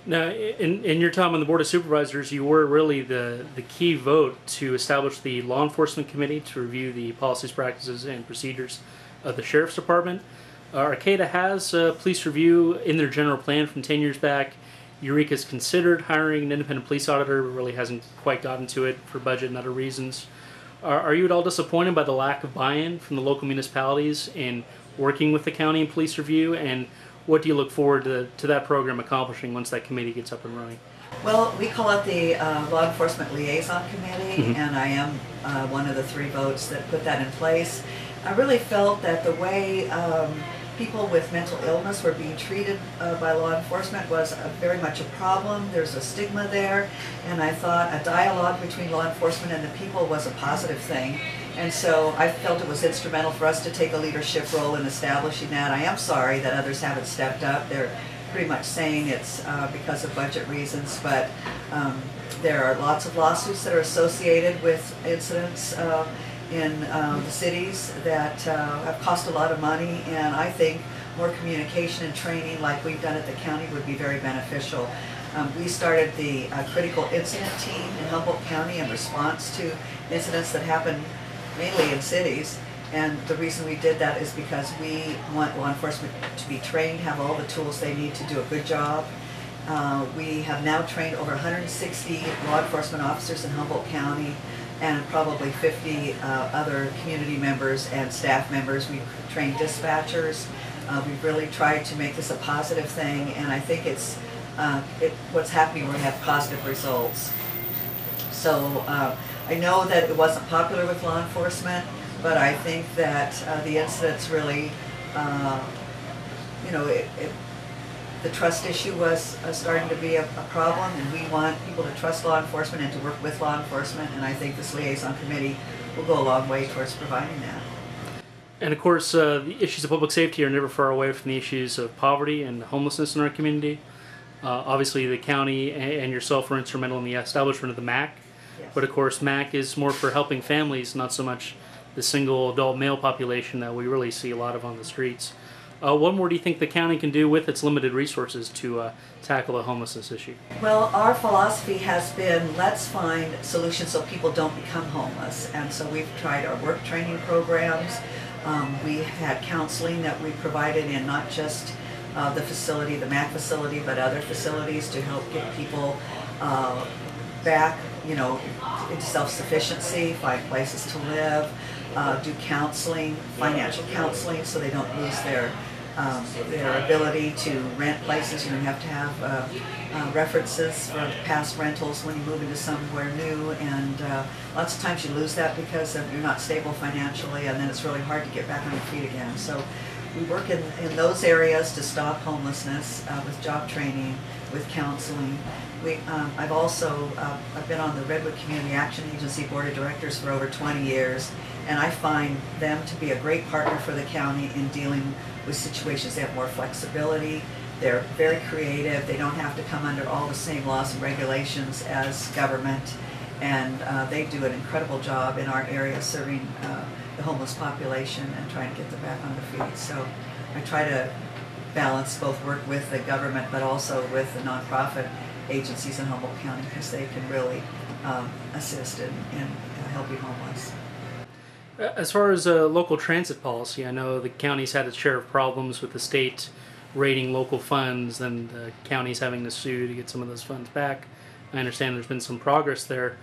Now, in your time on the Board of Supervisors, you were really the key vote to establish the Law Enforcement Committee to review the policies, practices, and procedures of the Sheriff's Department. Arcata has police review in their general plan from 10 years back. Eureka's considered hiring an independent police auditor, but really hasn't quite gotten to it for budget and other reasons. Are you at all disappointed by the lack of buy-in from the local municipalities in working with the county and police review? And what do you look forward to that program accomplishing once that committee gets up and running? Well, we call it the Law Enforcement Liaison Committee, and I am one of the 3 votes that put that in place. I really felt that the way people with mental illness were being treated by law enforcement was very much a problem. There's a stigma there, and I thought a dialogue between law enforcement and the people was a positive thing. And so I felt it was instrumental for us to take a leadership role in establishing that. I am sorry that others haven't stepped up. They're pretty much saying it's because of budget reasons, but there are lots of lawsuits that are associated with incidents in the cities that have cost a lot of money, and I think more communication and training like we've done at the county would be very beneficial. We started the critical incident team in Humboldt County in response to incidents that happen mainly in cities, and the reason we did that is because we want law enforcement to be trained, have all the tools they need to do a good job. We have now trained over 160 law enforcement officers in Humboldt County and probably 50 other community members and staff members. We've trained dispatchers. We've really tried to make this a positive thing, and I think it's what's happening, we have positive results. So I know that it wasn't popular with law enforcement, but I think that the incidents really, the trust issue was starting to be a problem, and we want people to trust law enforcement and to work with law enforcement, and I think this liaison committee will go a long way towards providing that. And of course, the issues of public safety are never far away from the issues of poverty and homelessness in our community. Obviously, the county and yourself were instrumental in the establishment of the MAC, yes. But of course, MAC is more for helping families, not so much the single adult male population that we really see a lot of on the streets. What more do you think the county can do with its limited resources to tackle the homelessness issue? Well, our philosophy has been, let's find solutions so people don't become homeless. And so we've tried our work training programs. We had counseling that we provided in not just the facility, the MAC facility, but other facilities to help get people back, into self-sufficiency, find places to live, do counseling, financial counseling, so they don't lose their ability to rent places. You have to have references for past rentals when you move into somewhere new, and lots of times you lose that because you're not stable financially, and then it's really hard to get back on your feet again. So we work in those areas to stop homelessness with job training, with counseling. I've been on the Redwood Community Action Agency Board of Directors for over 20 years, and I find them to be a great partner for the county in dealing with situations. They have more flexibility, they're very creative, they don't have to come under all the same laws and regulations as government, and they do an incredible job in our area serving the homeless population and trying to get them back on their feet. So I try to balance both work with the government but also with the nonprofit agencies in Humboldt County, because they can really assist in helping homeless. As far as local transit policy, I know the county's had its share of problems with the state raiding local funds and the county's having to sue to get some of those funds back. I understand there's been some progress there,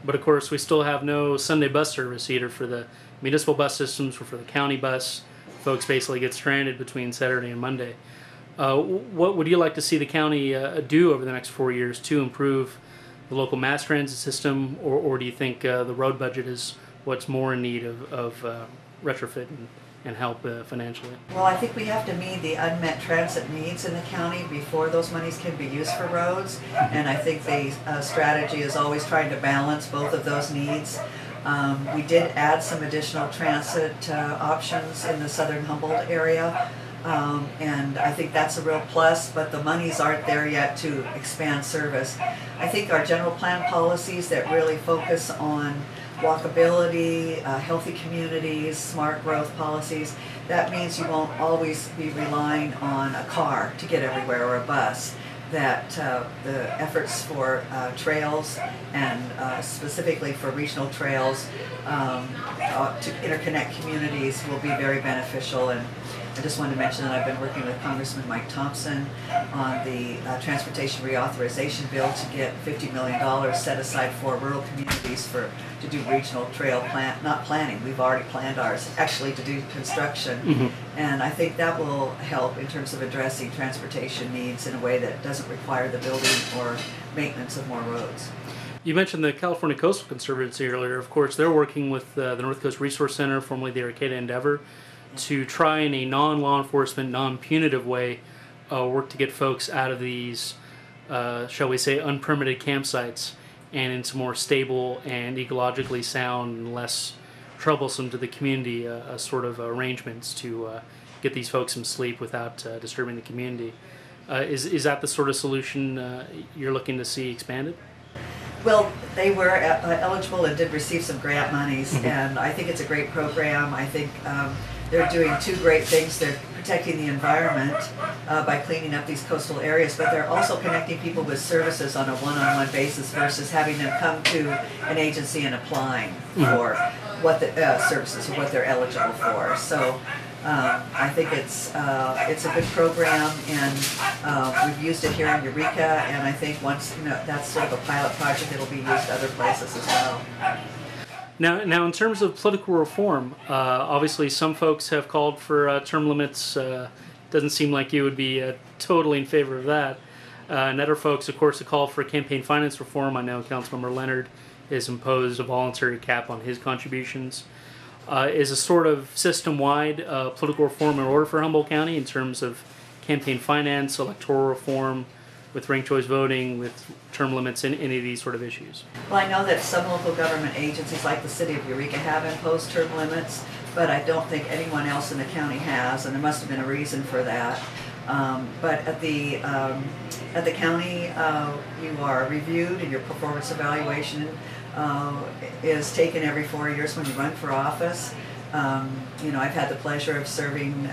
but of course we still have no Sunday bus service either for the municipal bus systems or for the county bus. Folks basically get stranded between Saturday and Monday. What would you like to see the county do over the next 4 years to improve the local mass transit system, or do you think the road budget is what's more in need of retrofit and help financially? Well, I think we have to meet the unmet transit needs in the county before those monies can be used for roads, and I think the strategy is always trying to balance both of those needs. We did add some additional transit options in the southern Humboldt area, and I think that's a real plus, but the monies aren't there yet to expand service. I think our general plan policies that really focus on walkability, healthy communities, smart growth policies, that means you won't always be relying on a car to get everywhere or a bus. that the efforts for trails and specifically for regional trails to interconnect communities will be very beneficial. And I just wanted to mention that I've been working with Congressman Mike Thompson on the Transportation Reauthorization Bill to get $50 million set aside for rural communities to do regional trail not planning. We've already planned ours, actually to do construction. Mm-hmm. And I think that will help in terms of addressing transportation needs in a way that doesn't require the building or maintenance of more roads. You mentioned the California Coastal Conservancy earlier. Of course, they're working with the North Coast Resource Center, formerly the Arcata Endeavor, to try in a non-law enforcement, non-punitive way work to get folks out of these, shall we say, unpermitted campsites and into more stable and ecologically sound and less troublesome to the community sort of arrangements to get these folks some sleep without disturbing the community. Is that the sort of solution you're looking to see expanded? Well, they were eligible and did receive some grant monies, mm-hmm. and I think it's a great program. I think they're doing two great things. They're protecting the environment by cleaning up these coastal areas, but they're also connecting people with services on a one-on-one basis versus having them come to an agency and applying mm-hmm. for what the services or what they're eligible for. So I think it's a good program, and we've used it here in Eureka, and I think once that's sort of a pilot project, it'll be used other places as well. Now, in terms of political reform, obviously some folks have called for term limits. Doesn't seem like you would be totally in favor of that. And other folks, of course, have called for campaign finance reform. I know Councilmember Leonard has imposed a voluntary cap on his contributions. Is a sort of system-wide political reform in order for Humboldt County in terms of campaign finance, electoral reform, with ranked choice voting, with term limits, and any of these sort of issues? Well, I know that some local government agencies like the City of Eureka have imposed term limits, but I don't think anyone else in the county has, and there must have been a reason for that. But at the county, you are reviewed, and your performance evaluation is taken every 4 years when you run for office. I've had the pleasure of serving,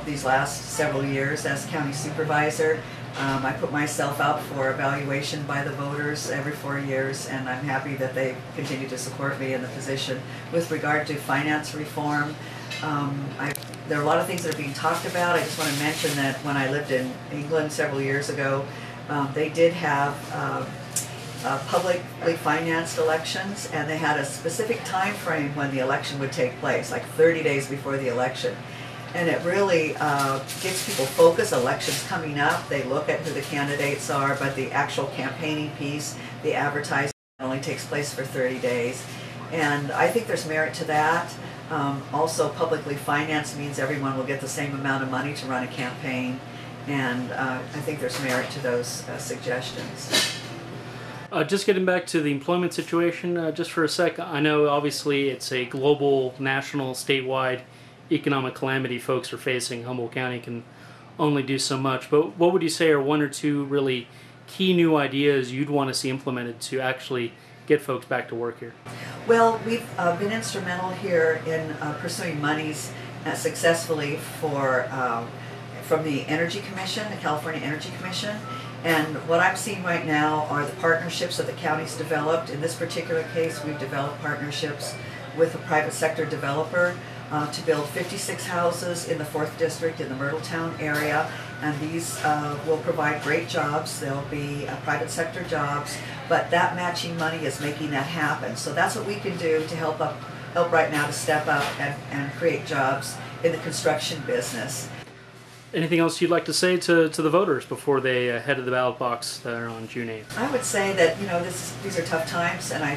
these last several years as county supervisor. I put myself out for evaluation by the voters every 4 years, and I'm happy that they continue to support me in the position. With regard to finance reform, there are a lot of things that are being talked about. I just want to mention that when I lived in England several years ago, they did have publicly financed elections, and they had a specific time frame when the election would take place, like 30 days before the election. And it really gets people focused. Elections coming up, they look at who the candidates are, but the actual campaigning piece, the advertising, only takes place for 30 days. And I think there's merit to that. Also, publicly financed means everyone will get the same amount of money to run a campaign, and I think there's merit to those suggestions. Just getting back to the employment situation just for a sec, I know obviously it's a global, national, statewide economic calamity folks are facing. Humboldt County can only do so much, but what would you say are one or two really key new ideas you'd want to see implemented to actually get folks back to work here? Well, we've been instrumental here in pursuing monies successfully from the Energy Commission, the California Energy Commission. And what I'm seeing right now are the partnerships that the county's developed. In this particular case, we've developed partnerships with a private sector developer to build 56 houses in the 4th District in the Myrtletown area. And these will provide great jobs. They'll be private sector jobs, but that matching money is making that happen. So that's what we can do to help right now to step up and create jobs in the construction business. Anything else you'd like to say to the voters before they head to the ballot box there on June 8th? I would say that these are tough times, and I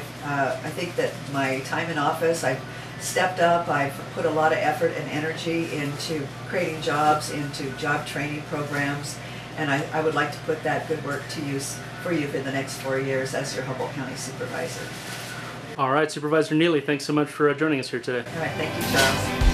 think that my time in office, I've stepped up. I've put a lot of effort and energy into creating jobs, into job training programs, and I would like to put that good work to use for you in the next 4 years as your Humboldt County Supervisor. All right, Supervisor Neely, thanks so much for joining us here today. All right, thank you, Charles.